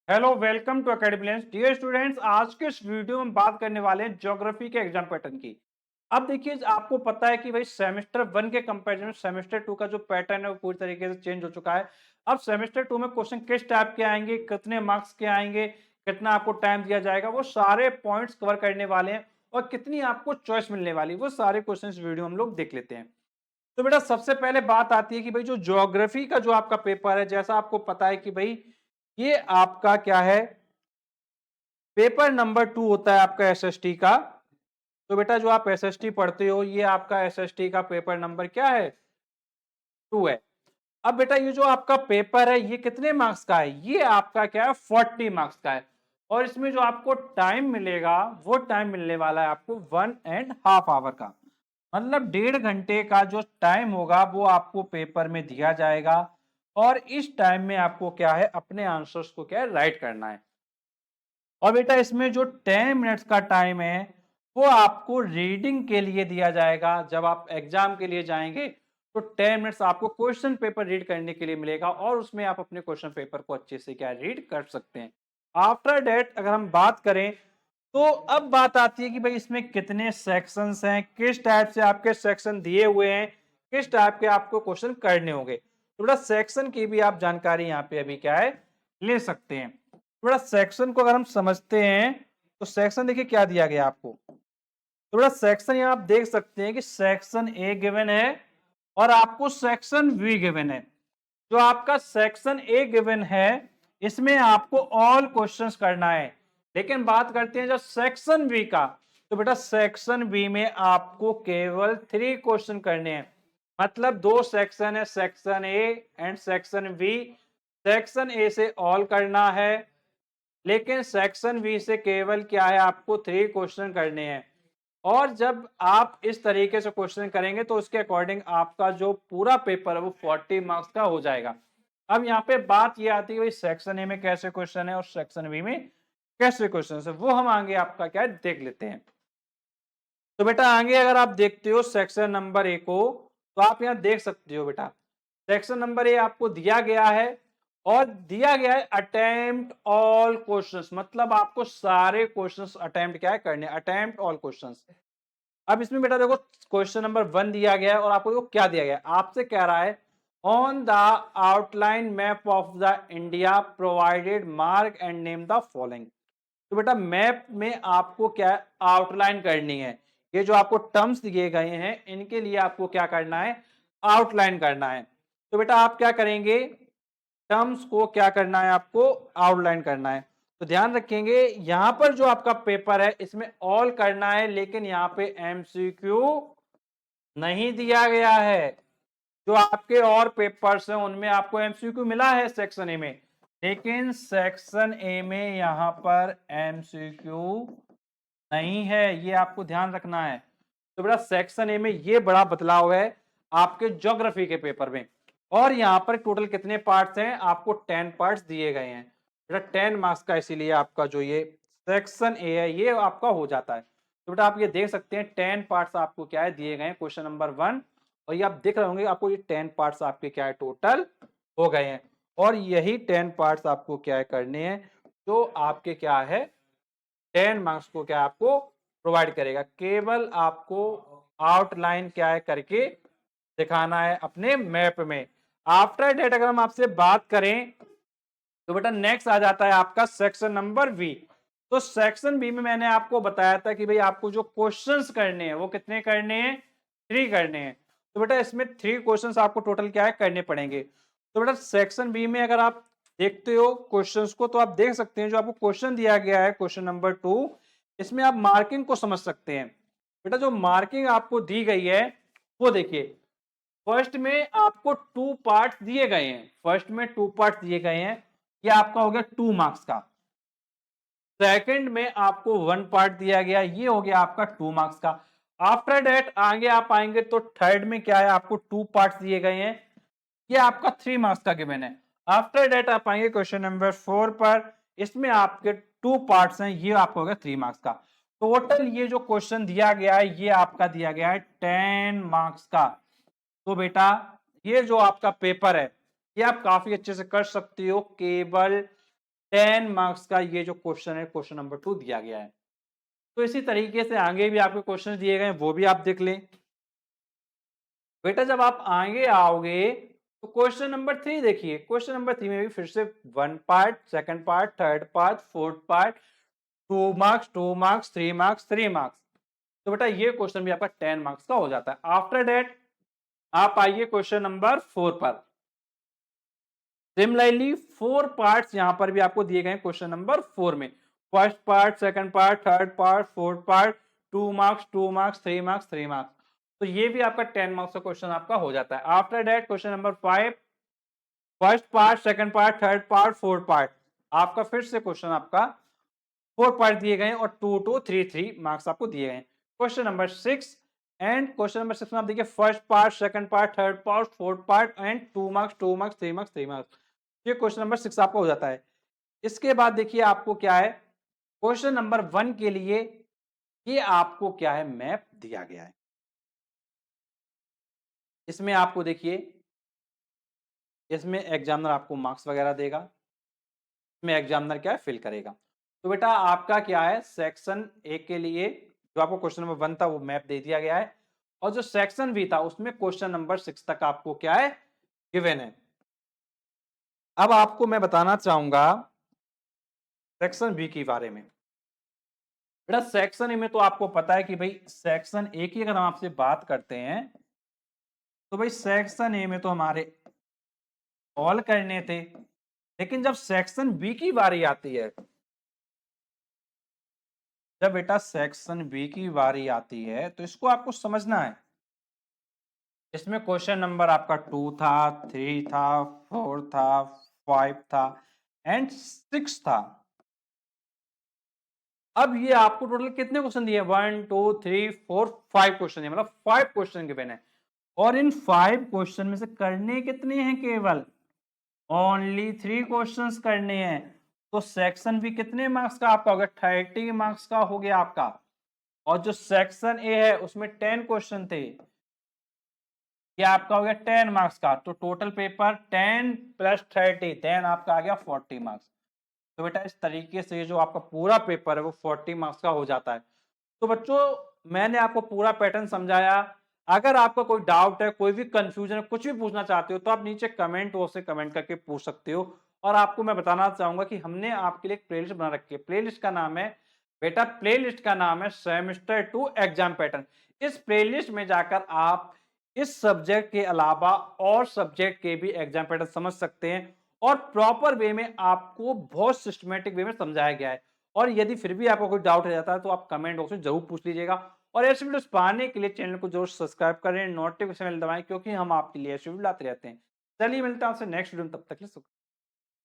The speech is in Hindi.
Hello welcome to academy dear students. आज के इस वीडियो में बात करने वाले हैं ज्योग्राफी के एग्जाम पैटर्न की। अब देखिए, आपको पता है कि भाई सेमेस्टर 1 के कंपैरिजन में सेमेस्टर 2 का जो पैटर्न है वो पूरी तरीके से चेंज हो चुका है। अब सेमेस्टर 2 में क्वेश्चन किस टाइप के आएंगे, कितने मार्क्स के आएंगे, कितना आपको टाइम दिया जाएगा, वो सारे पॉइंट्स कवर करने वाले हैं और कितनी आपको चॉइस मिलने वाली, वो सारे क्वेश्चन इस वीडियो में हम लोग देख लेते हैं। तो बेटा सबसे पहले बात आती है कि भाई जो ज्योग्राफी का जो आपका पेपर है, जैसा आपको पता है कि भाई ये आपका क्या है, पेपर नंबर 2 होता है आपका एसएसटी का। तो बेटा जो आप एसएसटी पढ़ते हो, ये आपका एसएसटी का पेपर नंबर क्या है, 2 है। अब बेटा ये जो आपका पेपर है ये कितने मार्क्स का है, ये आपका क्या है, 40 मार्क्स का है। और इसमें जो आपको टाइम मिलेगा वो टाइम मिलने वाला है आपको 1.5 आवर का। मतलब 1.5 घंटे का जो टाइम होगा वो आपको पेपर में दिया जाएगा और इस टाइम में आपको क्या है, अपने आंसर्स को क्या है, राइट करना है। और बेटा इसमें जो 10 मिनट्स का टाइम है वो आपको रीडिंग के लिए दिया जाएगा। जब आप एग्जाम के लिए जाएंगे तो 10 मिनट्स आपको क्वेश्चन पेपर रीड करने के लिए मिलेगा और उसमें आप अपने क्वेश्चन पेपर को अच्छे से क्या रीड कर सकते हैं। आफ्टर डेट अगर हम बात करें तो अब बात आती है कि भाई इसमें कितने सेक्शंस हैं, किस टाइप से आपके सेक्शन दिए हुए हैं, किस टाइप के आपको क्वेश्चन करने होंगे। तो बेटा सेक्शन की भी आप जानकारी यहाँ पे अभी क्या है, ले सकते हैं। थोड़ा सेक्शन को अगर हम समझते हैं तो सेक्शन देखिए क्या दिया गया आपको। थोड़ा सेक्शन यहाँ आप देख सकते हैं कि सेक्शन ए गिवन है और आपको सेक्शन बी गिवन है। जो आपका सेक्शन ए गिवन है इसमें आपको ऑल क्वेश्चंस करना है। लेकिन बात करते हैं जब सेक्शन बी का, तो बेटा सेक्शन बी में आपको केवल 3 क्वेश्चन करने हैं। मतलब 2 सेक्शन है, section A and section B. Section A से ऑल करना है लेकिन सेक्शन बी से केवल क्या है, आपको 3 क्वेश्चन करने हैं। और जब आप इस तरीके से क्वेश्चन करेंगे तो उसके अकॉर्डिंग आपका जो पूरा पेपर है वो 40 मार्क्स का हो जाएगा। अब यहाँ पे बात ये आती है भाई सेक्शन ए में कैसे क्वेश्चन है और सेक्शन बी में कैसे क्वेश्चन है, वो हम आगे आपका क्या है देख लेते हैं। तो बेटा आगे अगर आप देखते हो सेक्शन नंबर ए को, तो आप यहाँ देख सकते हो बेटा सेक्शन नंबर ए आपको दिया गया है और दिया गया है अटेम्प्ट ऑल क्वेश्चंस। मतलब आपको सारे क्वेश्चंस अटेम्प्ट क्या है करने, अटेम्प्ट ऑल क्वेश्चंस। अब इसमें बेटा देखो क्वेश्चन नंबर 1 दिया गया है और आपको देखो क्या दिया गया है, आपसे कह रहा है on the outline map of the India provided mark and name the following. तो बेटा मैप में आपको क्या आउटलाइन करनी है। ये जो आपको टर्म्स दिए गए हैं इनके लिए आपको क्या करना है, आउटलाइन करना है। तो बेटा आप क्या करेंगे, टर्म्स को क्या करना है, आपको आउटलाइन करना है। तो ध्यान रखेंगे यहां पर जो आपका पेपर है इसमें ऑल करना है लेकिन यहाँ पे एमसीक्यू नहीं दिया गया है। जो आपके और पेपर्स हैं उनमें आपको एमसीक्यू मिला है सेक्शन ए में, लेकिन सेक्शन ए में यहां पर एमसीक्यू नहीं है, ये आपको ध्यान रखना है। तो बेटा सेक्शन ए में ये बड़ा बदलाव है आपके ज्योग्राफी के पेपर में। और यहाँ पर टोटल कितने पार्ट्स हैं, आपको 10 पार्ट्स दिए गए हैं बेटा, 10 मार्क्स का, इसीलिए आपका जो ये सेक्शन ए है ये आपका हो जाता है। तो बेटा आप ये देख सकते हैं 10 पार्ट्स आपको क्या है दिए गए हैं क्वेश्चन नंबर 1। और ये आप देख रहे होंगे आपको ये 10 पार्ट्स आपके क्या है टोटल हो गए हैं। और यही 10 पार्ट्स आपको क्या है करने हैं जो आपके क्या है 10 मार्क्स को क्या आपको प्रोवाइड करेगा। केवल आपको आउटलाइन क्या है करके दिखाना है अपने मैप में। आफ्टर डेट अगर हम आपसे बात करें तो बेटा नेक्स्ट आ जाता है आपका सेक्शन नंबर बी। तो सेक्शन बी में मैंने आपको बताया था कि भाई आपको जो क्वेश्चंस करने हैं वो कितने करने हैं, 3 करने हैं। तो बेटा इसमें 3 क्वेश्चंस आपको टोटल क्या है करने पड़ेंगे। तो बेटा सेक्शन बी में अगर आप देखते हो क्वेश्चंस को तो आप देख सकते हैं जो आपको क्वेश्चन दिया गया है क्वेश्चन नंबर 2, इसमें आप मार्किंग को समझ सकते हैं। बेटा जो मार्किंग आपको दी गई है वो देखिए, फर्स्ट में आपको 2 पार्ट्स दिए गए हैं, फर्स्ट में 2 पार्ट्स दिए गए हैं, ये आपका हो गया 2 मार्क्स का। सेकंड में आपको 1 पार्ट दिया गया, ये हो गया आपका 2 मार्क्स का। आफ्टर दैट आगे आप आएंगे तो थर्ड में क्या है, आपको 2 पार्ट्स दिए गए हैं, ये आपका 3 मार्क्स का गिवन है। आफ्टर दैट आप आएंगे क्वेश्चन नंबर 4 पर, इसमें आपके 2 पार्ट्स हैं, ये आपको हो गया 3 मार्क्स का। टोटल ये जो क्वेश्चन दिया गया है ये आपका दिया गया है 10 मार्क्स का। तो बेटा ये जो आपका पेपर है ये आप काफी अच्छे से कर सकते हो केवल 10 मार्क्स का ये जो क्वेश्चन है, क्वेश्चन नंबर 2 दिया गया है। तो इसी तरीके से आगे भी आपके क्वेश्चन दिए गए हैं, वो भी आप देख लें। बेटा जब आप आगे आओगे तो क्वेश्चन नंबर 3 देखिए। क्वेश्चन नंबर 3 में भी फिर से 1 part, second part, third part, fourth part, 2 marks, 2 marks, 3 marks, 3 marks. तो बेटा ये क्वेश्चन भी आपका 10 मार्क्स का हो जाता है। आफ्टर दैट आप आइए क्वेश्चन नंबर 4 पर। सिमिलरली 4 पार्ट्स यहां पर भी आपको दिए गए क्वेश्चन नंबर 4 में। First part, second part, third part, fourth part, 2 marks, 2 marks, 3 marks, 3 marks. तो ये भी आपका 10 मार्क्स का क्वेश्चन आपका हो जाता है। After that question number 5, first part, second part, third part, fourth part. आपका फिर से क्वेश्चन आपका 4 पार्ट दिए गए और 2 2 3 3 मार्क्स आपको दिए गए। Question number 6 and question number 6 में आप देखिए first part, second part, third part, fourth part and 2 marks, 2 marks, 3 marks, 3 marks. ये क्वेश्चन नंबर 6 आपका हो जाता है। इसके बाद देखिए आपको क्या है, क्वेश्चन नंबर 1 के लिए ये आपको क्या है, मैप दिया गया है। इसमें आपको देखिए, इसमें एग्जामिनर आपको मार्क्स वगैरह देगा, इसमें एग्जामिनर क्या है, फिल करेगा। तो बेटा आपका क्या है, सेक्शन ए के लिए जो आपको क्वेश्चन नंबर 1 था वो मैप दे दिया गया है, और जो सेक्शन बी था उसमें क्वेश्चन नंबर 6 तक आपको क्या है, गिवन है। अब आपको मैं बताना चाहूंगा सेक्शन बी के बारे में। बेटा सेक्शन ए में तो आपको पता है कि भाई सेक्शन ए की अगर हम आपसे बात करते हैं तो भाई सेक्शन ए में तो हमारे ऑल करने थे, लेकिन जब सेक्शन बी की बारी आती है, जब बेटा सेक्शन बी की बारी आती है तो इसको आपको समझना है। इसमें क्वेश्चन नंबर आपका 2 था, 3 था, 4 था, 5 था एंड 6 था। अब ये आपको टोटल कितने क्वेश्चन दिए, 1 2 3 4 5 क्वेश्चन है, मतलब 5 क्वेश्चन गिवन है। और इन 5 क्वेश्चन में से करने कितने हैं, केवल ओनली 3 क्वेश्चंस करने हैं। तो सेक्शन बी कितने मार्क्स का आपका हो गया, 30 मार्क्स का हो गया आपका। और जो सेक्शन ए है उसमें 10 क्वेश्चन थे, ये आपका हो गया 10 मार्क्स का। तो टोटल पेपर 10 प्लस 30 देन आपका आ गया 40 मार्क्स। तो बेटा इस तरीके से जो आपका पूरा पेपर है वो 40 मार्क्स का हो जाता है। तो बच्चों मैंने आपको पूरा पैटर्न समझाया। अगर आपका कोई डाउट है, कोई भी कंफ्यूजन है, कुछ भी पूछना चाहते हो तो आप नीचे कमेंट बॉक्स से कमेंट करके पूछ सकते हो। और आपको मैं बताना चाहूंगा कि हमने आपके लिए एक प्लेलिस्ट बना रखी है। प्लेलिस्ट का नाम है बेटा, प्लेलिस्ट का नाम है सेमेस्टर 2 एग्जाम पैटर्न। इस प्लेलिस्ट में जाकर आप इस सब्जेक्ट के अलावा और सब्जेक्ट के भी एग्जाम पैटर्न समझ सकते हैं, और प्रॉपर वे में आपको बहुत सिस्टमेटिक वे में समझाया गया है। और यदि फिर भी आपको कोई डाउट रह जाता है तो आप कमेंट बॉक्स में जरूर पूछ लीजिएगा। और ऐसे वीडियोस पाने के लिए चैनल को जरूर सब्सक्राइब करें, नोटिफिकेशन बेल दबाएं, क्योंकि हम आपके लिए ऐसे वीडियो लाते रहते हैं। चलिए मिलते हैं आपसे नेक्स्ट वीडियो में, तब तक के लिए